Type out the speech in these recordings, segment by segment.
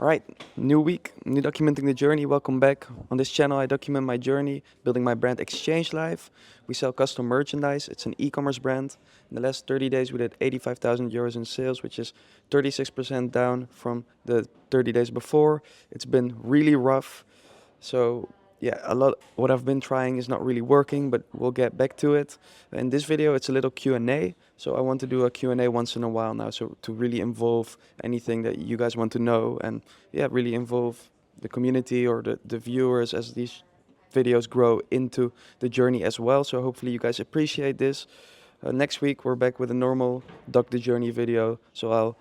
All right, new week, new documenting the journey. Welcome back. On this channel, I document my journey, building my brand Exchange Life. We sell custom merchandise. It's an e-commerce brand. In the last 30 days, we did 85,000 euros in sales, which is 36% down from the 30 days before. It's been really rough. So yeah, a lot what I've been trying is not really working, but we'll get back to it. In this video, it's a little Q&A. So I want to do a Q&A once in a while now, so to really involve anything that you guys want to know and yeah, really involve the community or the viewers as these videos grow into the journey as well. So hopefully you guys appreciate this. Next week we're back with a normal Doc the Journey video. So I'll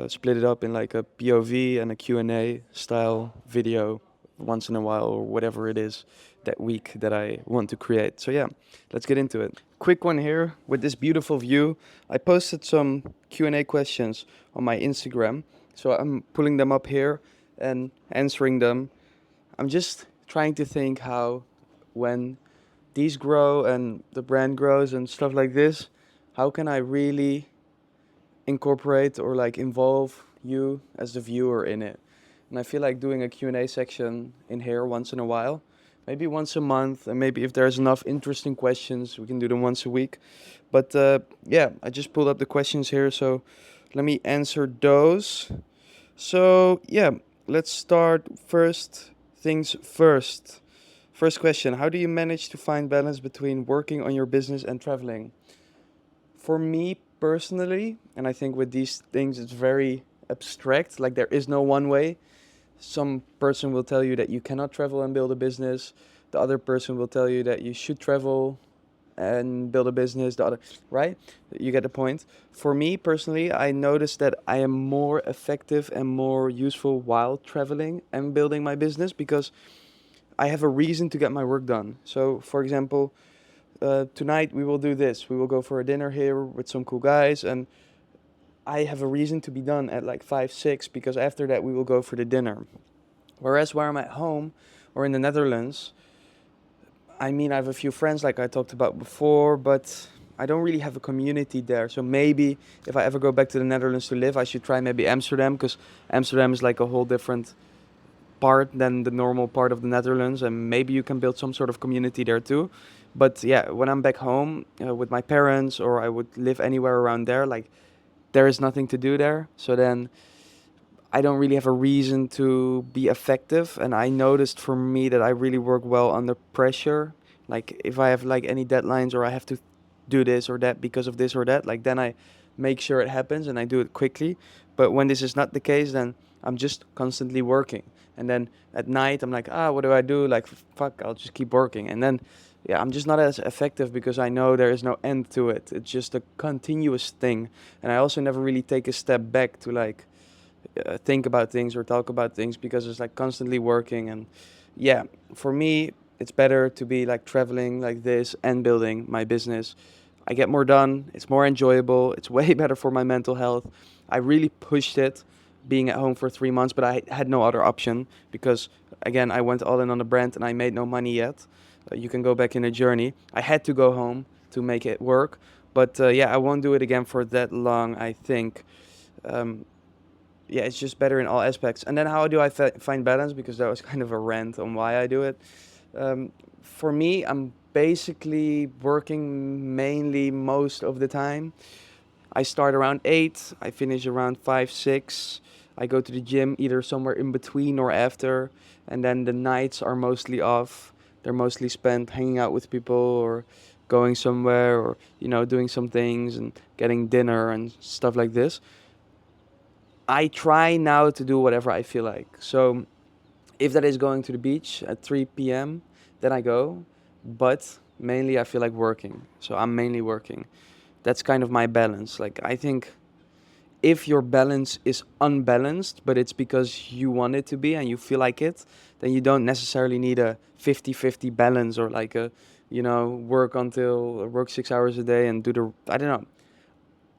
split it up in like a POV and a Q&A style video once in a while or whatever it is that week that I want to create. So yeah, let's get into it. Quick one here with this beautiful view. I posted some Q&A questions on my Instagram. So I'm pulling them up here and answering them. I'm just trying to think how when these grow and the brand grows and stuff like this, how can I really incorporate or like involve you as the viewer in it? And I feel like doing a Q&A section in here once in a while, maybe once a month, and maybe if there's enough interesting questions, we can do them once a week. But yeah, I just pulled up the questions here, so let me answer those. So yeah, let's start first things first. First question, how do you manage to find balance between working on your business and traveling? For me personally, and I think with these things it's very abstract, like there is no one way. Some person will tell you that you cannot travel and build a business. The other person will tell you that you should travel and build a business. The other, right? You get the point. For me personally, I noticed that I am more effective and more useful while traveling and building my business because I have a reason to get my work done. So, for example, tonight we will do this. We will go for a dinner here with some cool guys, and I have a reason to be done at like 5, 6, because after that we will go for the dinner. Whereas where I'm at home or in the Netherlands, I mean, I have a few friends like I talked about before, but I don't really have a community there. So maybe if I ever go back to the Netherlands to live, I should try maybe Amsterdam, because Amsterdam is like a whole different part than the normal part of the Netherlands, and maybe you can build some sort of community there too. But yeah, when I'm back home with my parents, or I would live anywhere around there, like there is nothing to do there. So then I don't really have a reason to be effective. And I noticed for me that I really work well under pressure. Like if I have like any deadlines or I have to do this or that because of this or that, like then I make sure it happens and I do it quickly. But when this is not the case, then I'm just constantly working. And then at night I'm like, what do I do? Like, fuck, I'll just keep working. And then, yeah, I'm just not as effective because I know there is no end to it. It's just a continuous thing. And I also never really take a step back to like think about things or talk about things because it's like constantly working. And yeah, for me, it's better to be like traveling like this and building my business. I get more done. It's more enjoyable. It's way better for my mental health. I really pushed it being at home for 3 months, but I had no other option because, again, I went all in on the brand and I made no money yet. You can go back in a journey. I had to go home to make it work. But yeah, I won't do it again for that long, I think. Yeah, it's just better in all aspects. And then how do I find balance? Because that was kind of a rant on why I do it. For me, I'm basically working mainly most of the time. I start around 8, I finish around 5, 6. I go to the gym either somewhere in between or after. And then the nights are mostly off. They're mostly spent hanging out with people or going somewhere or, doing some things and getting dinner and stuff like this. I try now to do whatever I feel like. So if that is going to the beach at 3 p.m., then I go. But mainly I feel like working. So I'm mainly working. That's kind of my balance. Like I think if your balance is unbalanced, but it's because you want it to be and you feel like it, then you don't necessarily need a 50-50 balance or like a, work 6 hours a day and I don't know.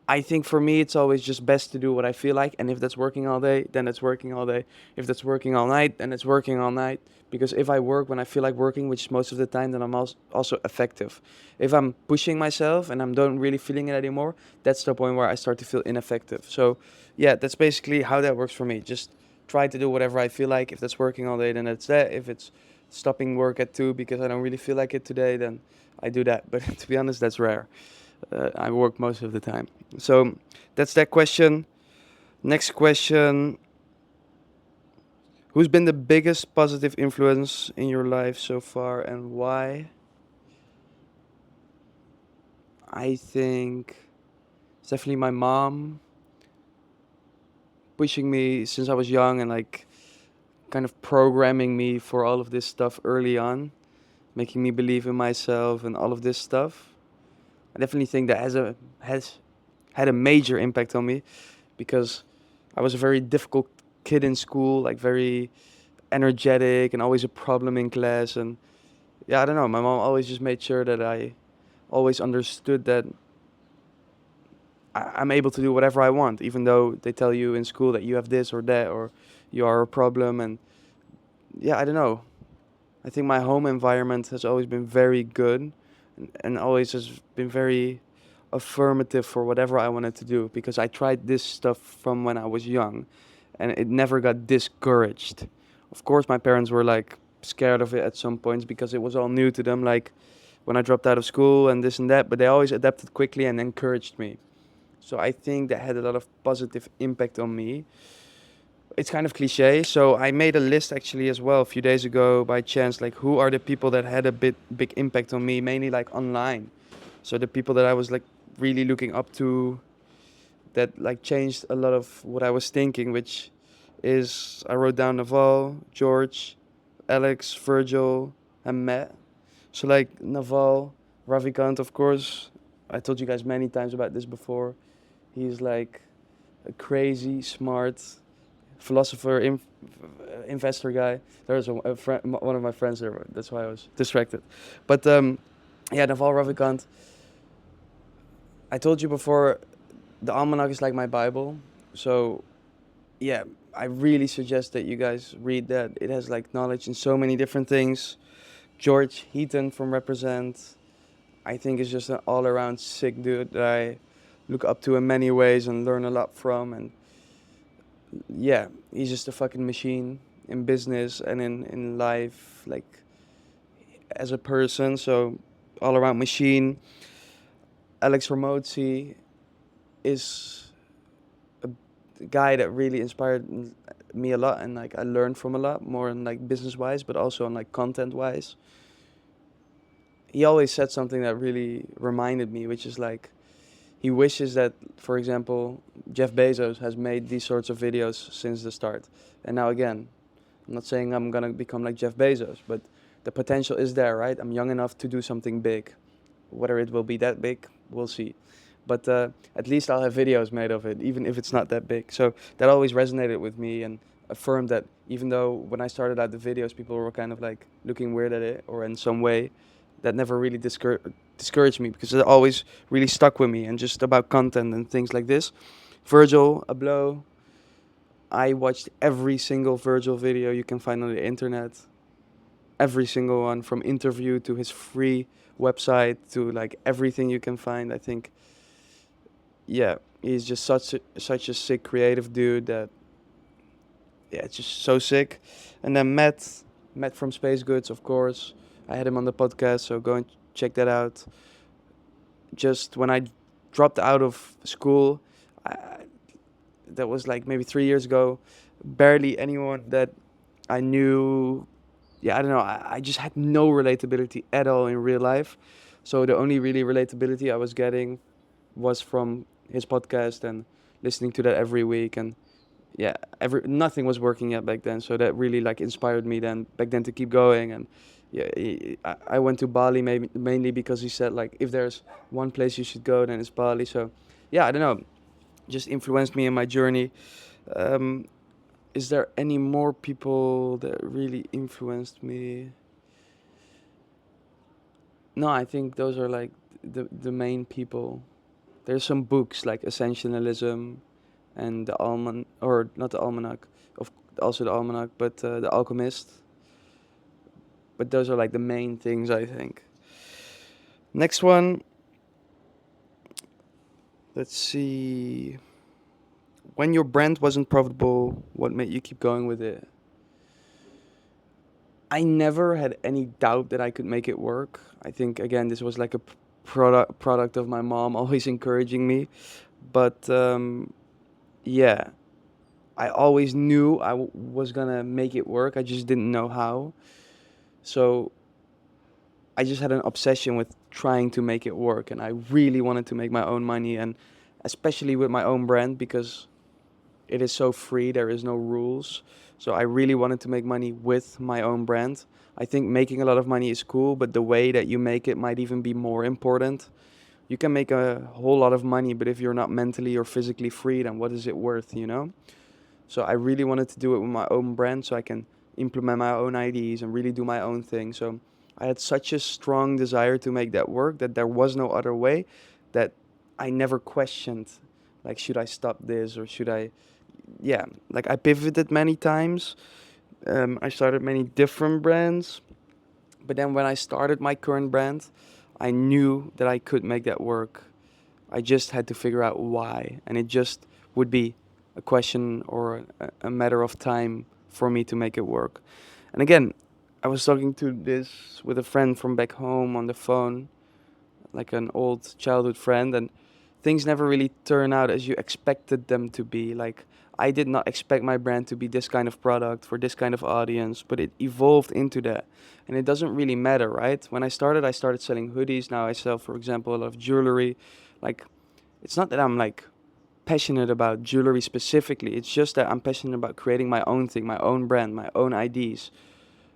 I think for me, it's always just best to do what I feel like. And if that's working all day, then it's working all day. If that's working all night, then it's working all night. Because if I work when I feel like working, which is most of the time, then I'm also effective. If I'm pushing myself and I don't really feeling it anymore, that's the point where I start to feel ineffective. So yeah, that's basically how that works for me. Just try to do whatever I feel like. If that's working all day, then that's that. If it's stopping work at 2 because I don't really feel like it today, then I do that. But to be honest, that's rare. I work most of the time. So that's that question. Next question. Who's been the biggest positive influence in your life so far and why? I think it's definitely my mom pushing me since I was young and like kind of programming me for all of this stuff early on, making me believe in myself and all of this stuff. I definitely think that has had a major impact on me because I was a very difficult kid in school, like very energetic and always a problem in class. And yeah, I don't know. My mom always just made sure that I always understood that I'm able to do whatever I want, even though they tell you in school that you have this or that or you are a problem. And yeah, I don't know. I think my home environment has always been very good and always has been very affirmative for whatever I wanted to do because I tried this stuff from when I was young and it never got discouraged. Of course, my parents were like scared of it at some points because it was all new to them, like when I dropped out of school and this and that, but they always adapted quickly and encouraged me. So I think that had a lot of positive impact on me. It's kind of cliche, so I made a list actually as well a few days ago by chance, like who are the people that had a big impact on me, mainly like online. So the people that I was like really looking up to, that like changed a lot of what I was thinking, which is I wrote down Naval, George, Alex, Virgil, and Matt. So like Naval, Ravikant, of course. I told you guys many times about this before. He's like a crazy, smart philosopher, investor guy. There's a friend, one of my friends there. That's why I was distracted. But yeah, Naval Ravikant. I told you before, the almanac is like my Bible. So yeah, I really suggest that you guys read that. It has like knowledge in so many different things. George Heaton from Represent, I think is just an all-around sick dude that I look up to in many ways and learn a lot from. And yeah, he's just a fucking machine in business and in life, like as a person. So all-around machine. Alex Ramozzi is a guy that really inspired me a lot, and like I learned from a lot more in like business-wise, but also on like content-wise. He always said something that really reminded me, which is like he wishes that, for example, Jeff Bezos has made these sorts of videos since the start. And now again, I'm not saying I'm gonna become like Jeff Bezos, but the potential is there, right? I'm young enough to do something big. Whether it will be that big, we'll see. But at least I'll have videos made of it, even if it's not that big. So that always resonated with me and affirmed that even though when I started out the videos, people were kind of like looking weird at it or in some way, that never really discouraged me because it always really stuck with me and just about content and things like this. Virgil Abloh, I watched every single Virgil video you can find on the internet. Every single one, from interview to his free website to like everything you can find. I think, yeah, he's just such a sick creative dude that, yeah, it's just so sick. And then Matt from Space Goods, of course. I had him on the podcast, so go and check that out. Just when I dropped out of school, I, that was like maybe 3 years ago. Barely anyone that I knew. Yeah, I don't know. I just had no relatability at all in real life. So the only really relatability I was getting was from his podcast and listening to that every week. And yeah, nothing was working yet back then. So that really like inspired me then back then to keep going. And yeah, I went to Bali maybe mainly because he said like if there's one place you should go, then it's Bali. So yeah, I don't know. Just influenced me in my journey. Um, is there any more people that really influenced me? No, I think those are like the main people. There's some books like Essentialism and the Alman or not the Almanac, of also the Almanac, but the Alchemist. But those are like the main things I think. Next one. Let's see. when your brand wasn't profitable, what made you keep going with it? I never had any doubt that I could make it work. I think again this was like a product of my mom always encouraging me. But yeah, I always knew was gonna make it work. I just didn't know how. So I just had an obsession with trying to make it work, and I really wanted to make my own money, and especially with my own brand because it is so free. There is no rules. So I really wanted to make money with my own brand. I think making a lot of money is cool, but the way that you make it might even be more important. You can make a whole lot of money, but if you're not mentally or physically free, then what is it worth, you know? So I really wanted to do it with my own brand so I can implement my own ideas and really do my own thing. So I had such a strong desire to make that work that there was no other way, that I never questioned, like, should I stop this or should I? Yeah, like I pivoted many times. I started many different brands, but then when I started my current brand, I knew that I could make that work. I just had to figure out why, and it just would be a question or a matter of time for me to make it work. And again, I was talking to this with a friend from back home on the phone, like an old childhood friend, and things never really turn out as you expected them to be. Like, I did not expect my brand to be this kind of product for this kind of audience, but it evolved into that. And it doesn't really matter, right? When I started selling hoodies. Now I sell, for example, a lot of jewelry. Like, it's not that I'm like passionate about jewelry specifically. It's just that I'm passionate about creating my own thing, my own brand, my own ideas,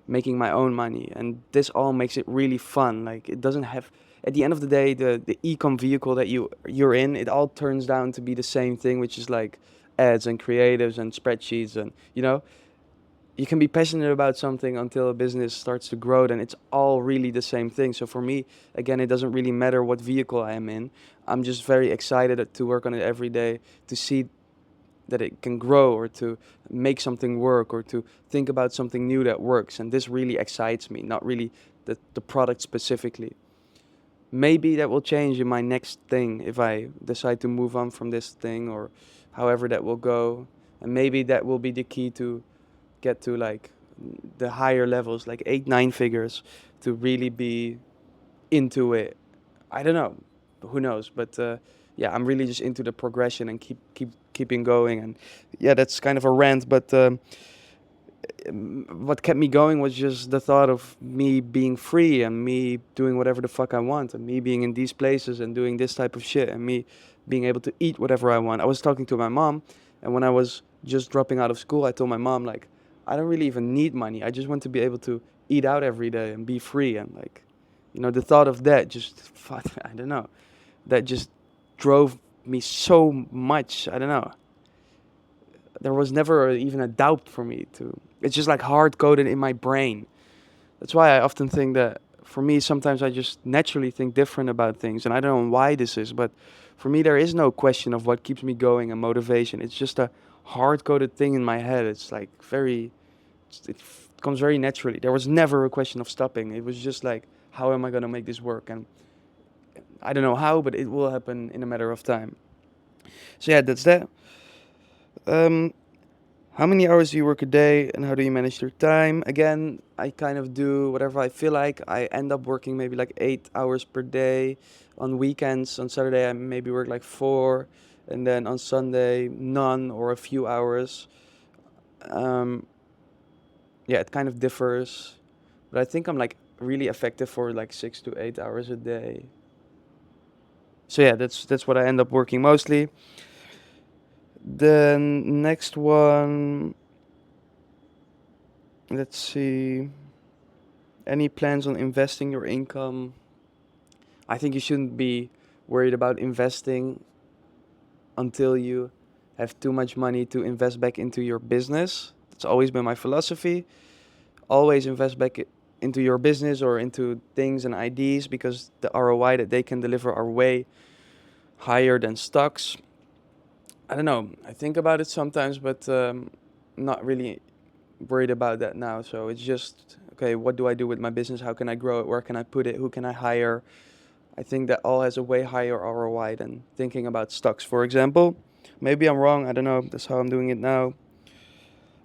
making my own money, and this all makes it really fun. Like, it doesn't have, at the end of the day, the ecom vehicle that you're in, it all turns down to be the same thing, which is like ads and creatives and spreadsheets, and you can be passionate about something until a business starts to grow, then it's all really the same thing. So for me, again, it doesn't really matter what vehicle I am in. I'm just very excited to work on it every day, to see that it can grow, or to make something work, or to think about something new that works. And this really excites me, not really the product specifically. Maybe that will change in my next thing if I decide to move on from this thing, or however that will go. And maybe that will be the key to get to like the higher levels, like 8 9 figures, to really be into it. I don't know, who knows? But yeah, I'm really just into the progression and keeping going. And yeah, that's kind of a rant, but what kept me going was just the thought of me being free and me doing whatever the fuck I want, and me being in these places and doing this type of shit, and me being able to eat whatever I want. I was talking to my mom, and when I was just dropping out of school, I told my mom, like, I don't really even need money. I just want to be able to eat out every day and be free. And like, the thought of that just, I don't know, that just drove me so much. I don't know. There was never even a doubt for me to. It's just like hard coded in my brain. That's why I often think that for me, sometimes I just naturally think different about things, and I don't know why this is, but for me, there is no question of what keeps me going and motivation. It's just a hard coded thing in my head. It's like it comes very naturally. There was never a question of stopping. It was just like, how am I gonna make this work? And I don't know how, but it will happen in a matter of time. So yeah, that's that. Um, How many hours do you work a day and how do you manage your time? Again, I kind of do whatever I feel like. I end up working maybe like 8 hours per day. On weekends, on Saturday, I maybe work like four. And then on Sunday, none or a few hours. Um, yeah, it kind of differs. But I think I'm like really effective for like 6 to 8 hours a day. So yeah, that's what I end up working mostly. The next one, let's see. Any plans on investing your income? I think you shouldn't be worried about investing until you have too much money to invest back into your business. That's always been my philosophy. Always invest back into your business or into things and ideas, because the ROI that they can deliver are way higher than stocks. I don't know. I think about it sometimes, but not really worried about that now. So it's just, okay, what do I do with my business? How can I grow it? Where can I put it? Who can I hire? I think that all has a way higher ROI than thinking about stocks, for example. Maybe I'm wrong. I don't know. That's how I'm doing it now.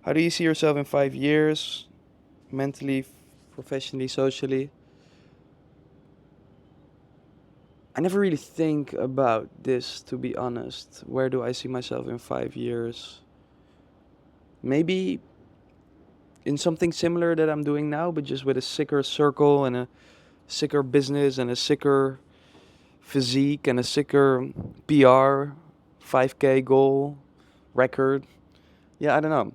How do you see yourself in 5 years? Mentally, professionally, socially? I never really think about this, to be honest. Where do I see myself in 5 years? Maybe in something similar that I'm doing now, but just with a sicker circle and a sicker business and a sicker physique and a sicker PR, 5K goal, record. Yeah, I don't know.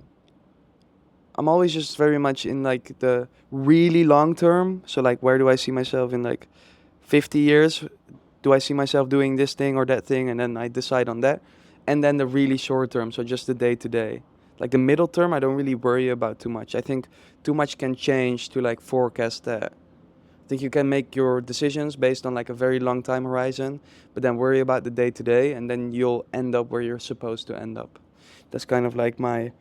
I'm always just very much in like the really long term. So like where do I see myself in like 50 years? Do I see myself doing this thing or that thing, and then I decide on that. And then the really short term, so just the day to day. Like the middle term I don't really worry about too much. I think too much can change to like forecast that. I think you can make your decisions based on like a very long time horizon, but then worry about the day to day, and then you'll end up where you're supposed to end up. That's kind of like my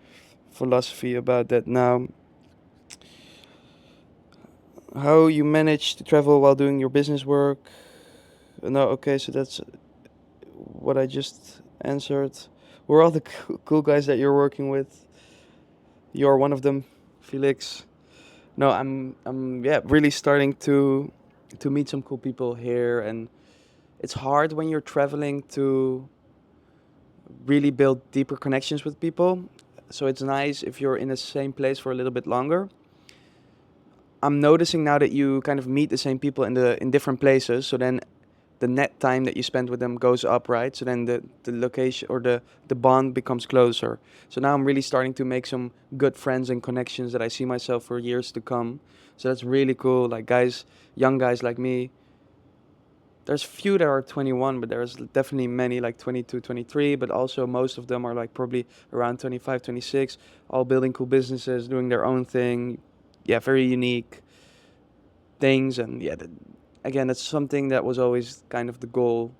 philosophy about that now. How you manage to travel while doing your business work? No, okay, so that's what I just answered. Who are all the cool guys that you're working with? You're one of them, Felix. No, I'm yeah, really starting to meet some cool people here, and it's hard when you're traveling to really build deeper connections with people. So it's nice if you're in the same place for a little bit longer. I'm noticing now that you kind of meet the same people in different places. So then the net time that you spend with them goes up, right? So then the location or the bond becomes closer. So now I'm really starting to make some good friends and connections that I see myself for years to come. So that's really cool. Like guys, young guys like me. There's few that are 21, but there's definitely many like 22, 23, but also most of them are like probably around 25, 26, all building cool businesses, doing their own thing. Yeah, very unique things. And yeah, again, that's something that was always kind of the goal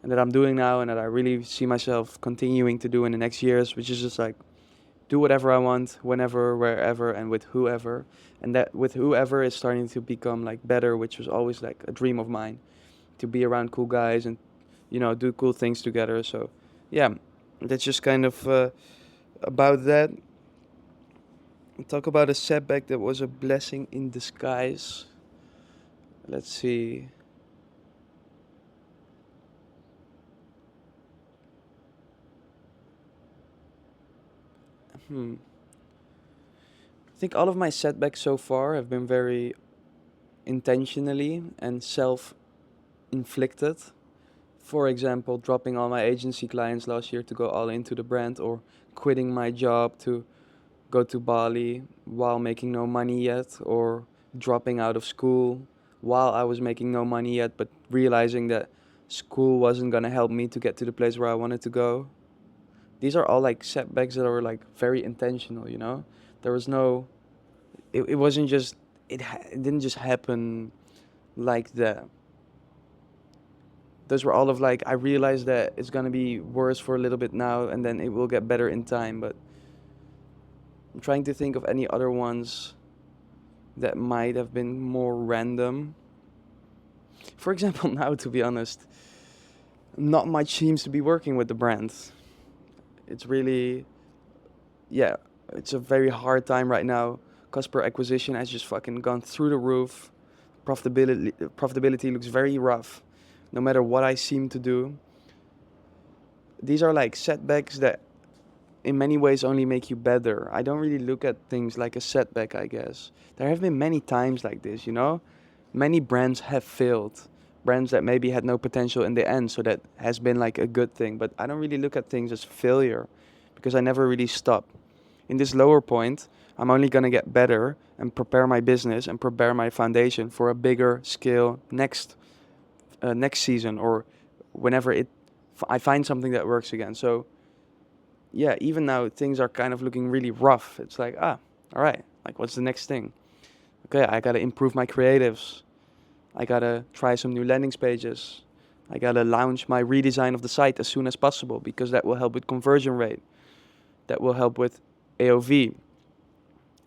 and that I'm doing now and that I really see myself continuing to do in the next years, which is just like do whatever I want, whenever, wherever, and with whoever. And that with whoever is starting to become like better, which was always like a dream of mine to be around cool guys and, do cool things together. So, yeah, that's just kind of about that. Talk about a setback that was a blessing in disguise. Let's see. Hmm. I think all of my setbacks so far have been very intentionally and self inflicted. For example, dropping all my agency clients last year to go all into the brand, or quitting my job to go to Bali while making no money yet, or dropping out of school while I was making no money yet, but realizing that school wasn't going to help me to get to the place where I wanted to go. These are all like setbacks that are like very intentional. There was no, it wasn't just, it didn't just happen like that. Those were all of like, I realized that it's going to be worse for a little bit now and then it will get better in time. But I'm trying to think of any other ones that might have been more random. For example, now, to be honest, not much seems to be working with the brand. It's really, yeah, it's a very hard time right now. Cost per acquisition has just fucking gone through the roof. Profitability looks very rough, no matter what I seem to do. These are like setbacks that in many ways only make you better. I don't really look at things like a setback, I guess. There have been many times like this. Many brands have failed. Brands that maybe had no potential in the end, so that has been like a good thing. But I don't really look at things as failure because I never really stop. In this lower point, I'm only going to get better and prepare my business and prepare my foundation for a bigger scale next season or whenever I find something that works again. So yeah, even now things are kind of looking really rough. It's like, all right, like what's the next thing? Okay, I gotta improve my creatives. I gotta try some new landing pages. I gotta launch my redesign of the site as soon as possible because that will help with conversion rate. That will help with AOV.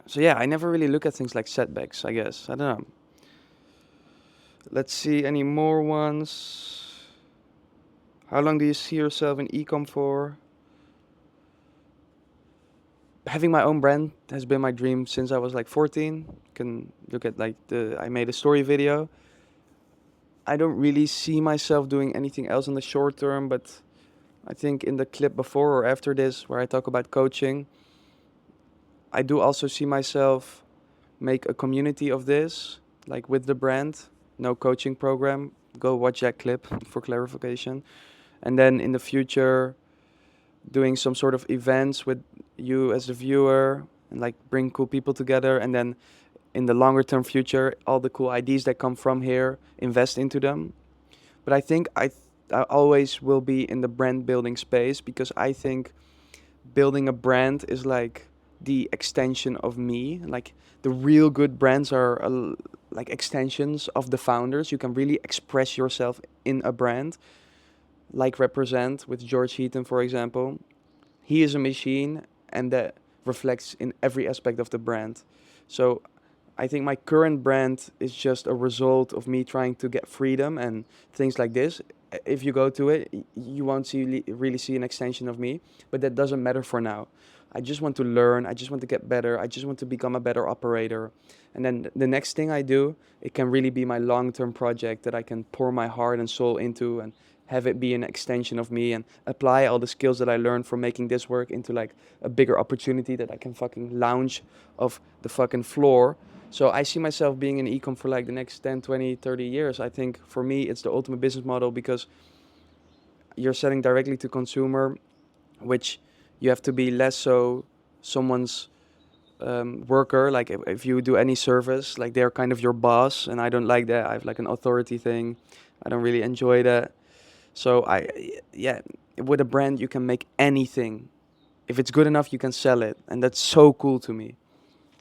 So yeah, I never really look at things like setbacks, I guess. I don't know. Let's see any more ones. How long do you see yourself in ecom for? Having my own brand has been my dream since I was like 14. You can look at like I made a story video. I don't really see myself doing anything else in the short term, but I think in the clip before or after this, where I talk about coaching, I do also see myself make a community of this, like with the brand. No coaching program. Go watch that clip for clarification. And then in the future, doing some sort of events with you as a viewer and like bring cool people together. And then in the longer term future, all the cool ideas that come from here, invest into them. But I think I always will be in the brand building space because I think building a brand is like the extension of me. Like the real good brands are like extensions of the founders. You can really express yourself in a brand, like Represent with George Heaton, for example. He is a machine, and that reflects in every aspect of the brand. So I think my current brand is just a result of me trying to get freedom and things like this. If you go to it, you won't really see an extension of me, but that doesn't matter for now. I just want to learn. I just want to get better. I just want to become a better operator. And then the next thing I do, it can really be my long-term project that I can pour my heart and soul into and have it be an extension of me and apply all the skills that I learned from making this work into like a bigger opportunity that I can fucking lounge off the fucking floor. So I see myself being in ecom for like the next 10, 20, 30 years. I think for me, it's the ultimate business model because you're selling directly to consumer, which you have to be less so someone's worker. Like if you do any service, like they're kind of your boss, and I don't like that. I have like an authority thing. I don't really enjoy that. So yeah, with a brand, you can make anything. If it's good enough, you can sell it. And that's so cool to me.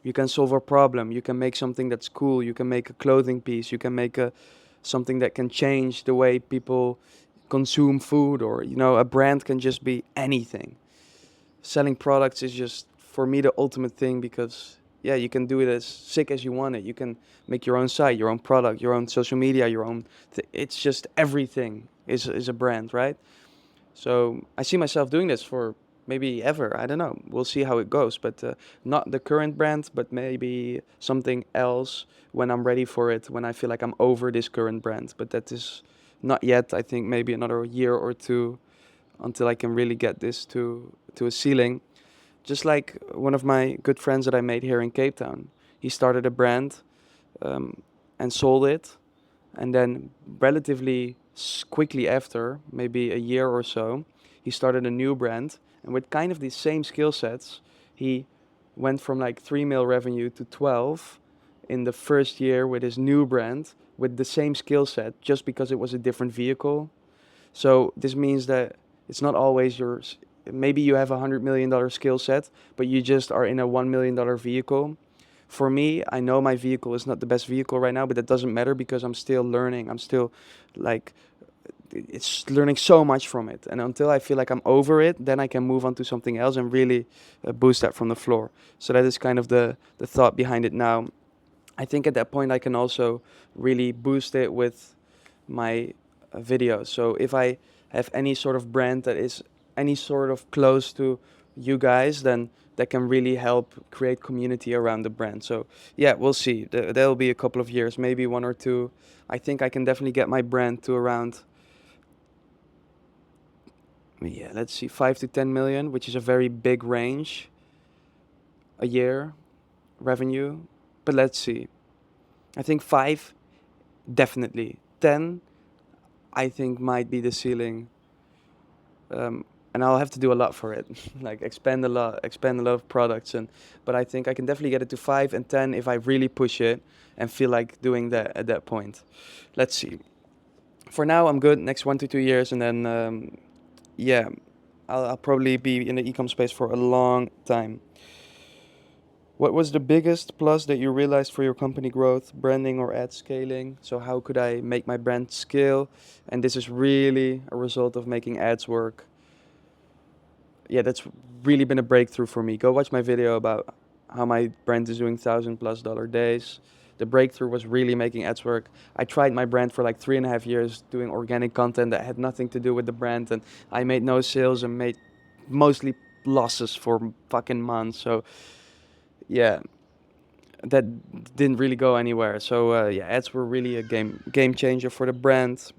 You can solve a problem. You can make something that's cool. You can make a clothing piece. You can make something that can change the way people consume food, or, a brand can just be anything. Selling products is just, for me, the ultimate thing because, yeah, you can do it as sick as you want it. You can make your own site, your own product, your own social media, your own, it's just everything is a brand, right? So I see myself doing this for maybe ever. I don't know. We'll see how it goes. But not the current brand, but maybe something else when I'm ready for it, when I feel like I'm over this current brand. But that is not yet. I think maybe another year or two until I can really get this to a ceiling. Just like one of my good friends that I made here in Cape Town. He started a brand and sold it, and then relatively quickly after, maybe a year or so, he started a new brand. And with kind of the same skill sets, he went from like 3 mil revenue to 12 in the first year with his new brand with the same skill set, just because it was a different vehicle. So this means that it's not always yours. Maybe you have $100 million skill set, but you just are in a $1 million vehicle. For me, I know my vehicle is not the best vehicle right now, but that doesn't matter because I'm still learning. I'm still like, it's learning so much from it. And until I feel like I'm over it, then I can move on to something else and really boost that from the floor. So that is kind of the thought behind it now. I think at that point I can also really boost it with my videos. So if I have any sort of brand that is any sort of close to you guys, then that can really help create community around the brand. So yeah, we'll see. There'll be a couple of years, maybe one or two. I think I can definitely get my brand to around, yeah, let's see, 5 to 10 million, which is a very big range a year revenue. But let's see. I think 5, definitely. 10, I think might be the ceiling. And I'll have to do a lot for it, like expand a lot of products. But I think I can definitely get it to 5 and 10 if I really push it and feel like doing that at that point. Let's see. For now, I'm good. Next 1 to 2 years, and then yeah, I'll probably be in the ecom space for a long time. What was the biggest plus that you realized for your company growth, branding, or ad scaling? So how could I make my brand scale? And this is really a result of making ads work. Yeah, that's really been a breakthrough for me. Go watch my video about how my brand is doing $1,000+ days. The breakthrough was really making ads work. I tried my brand for like 3.5 years doing organic content that had nothing to do with the brand, and I made no sales and made mostly losses for fucking months. So yeah, that didn't really go anywhere. So yeah, ads were really a game changer for the brand.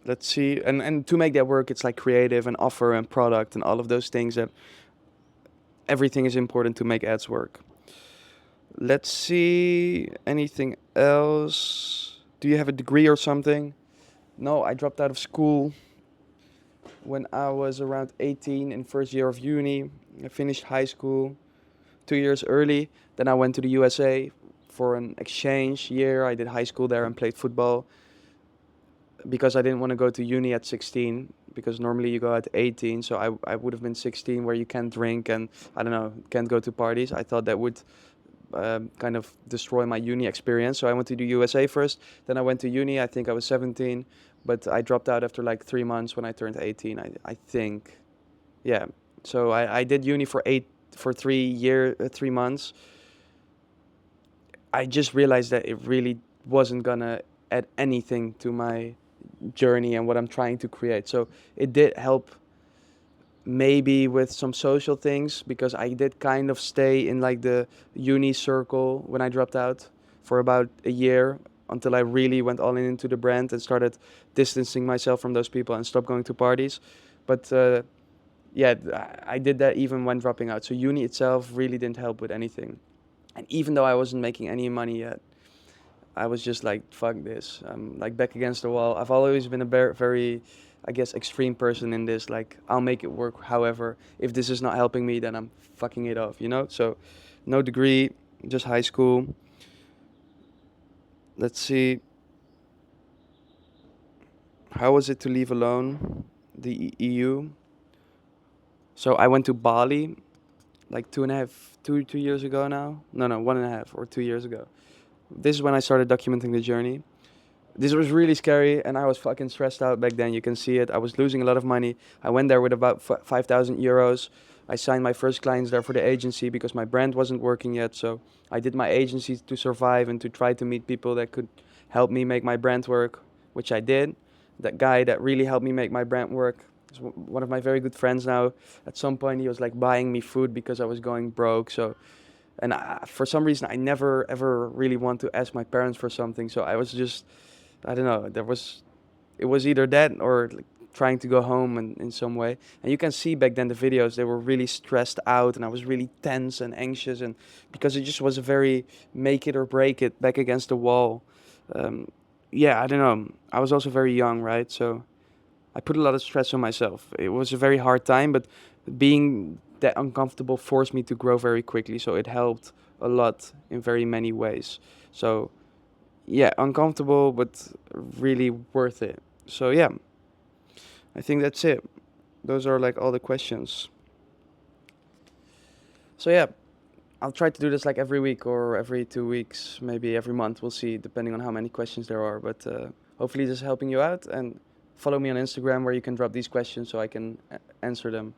Let's see, and to make that work, it's like creative and offer and product and all of those things that everything is important to make ads work. Let's see, anything else? Do you have a degree or something? No, I dropped out of school when I was around 18 in first year of uni. I finished high school 2 years early. Then I went to the USA for an exchange year. I did high school there and played football because I didn't want to go to uni at 16, because normally you go at 18. So I would have been 16, where you can't drink and I don't know, can't go to parties. I thought that would kind of destroy my uni experience. So I went to the USA first. Then I went to uni. I think I was 17, but I dropped out after like 3 months when I turned 18. I think, yeah. So I did uni for 3 months. I just realized that it really wasn't gonna add anything to my journey and what I'm trying to create. So it did help maybe with some social things, because I did kind of stay in like the uni circle when I dropped out for about a year, until I really went all in into the brand and started distancing myself from those people and stopped going to parties. But yeah, I did that even when dropping out. So uni itself really didn't help with anything. And even though I wasn't making any money yet, I was just like, fuck this. I'm like back against the wall. I've always been a very, I guess, extreme person in this. Like, I'll make it work. However, if this is not helping me, then I'm fucking it off, you know? So, no degree, just high school. Let's see. How was it to leave alone the EU? So, I went to Bali like 2 years ago now. No, 1.5 or 2 years ago. This is when I started documenting the journey. This was really scary, and I was fucking stressed out back then. You can see it. I was losing a lot of money. I went there with about 5,000 euros. I signed my first clients there for the agency because my brand wasn't working yet. So I did my agency to survive and to try to meet people that could help me make my brand work, which I did. That guy that really helped me make my brand work is one of my very good friends now. At some point, he was like buying me food because I was going broke. So, and for some reason, I never ever really want to ask my parents for something. So I was just, I don't know, it was either that or like trying to go home in some way. And you can see back then the videos, they were really stressed out, and I was really tense and anxious, and because it just was a very make it or break it, back against the wall. Um, yeah, I don't know. I was also very young, right? So I put a lot of stress on myself. It was a very hard time, but being that uncomfortable forced me to grow very quickly. So it helped a lot in very many ways. So yeah, uncomfortable, but really worth it. So yeah, I think that's it. Those are like all the questions. So yeah, I'll try to do this like every week or every 2 weeks, maybe every month. We'll see, depending on how many questions there are. But hopefully this is helping you out. And follow me on Instagram, where you can drop these questions so I can answer them.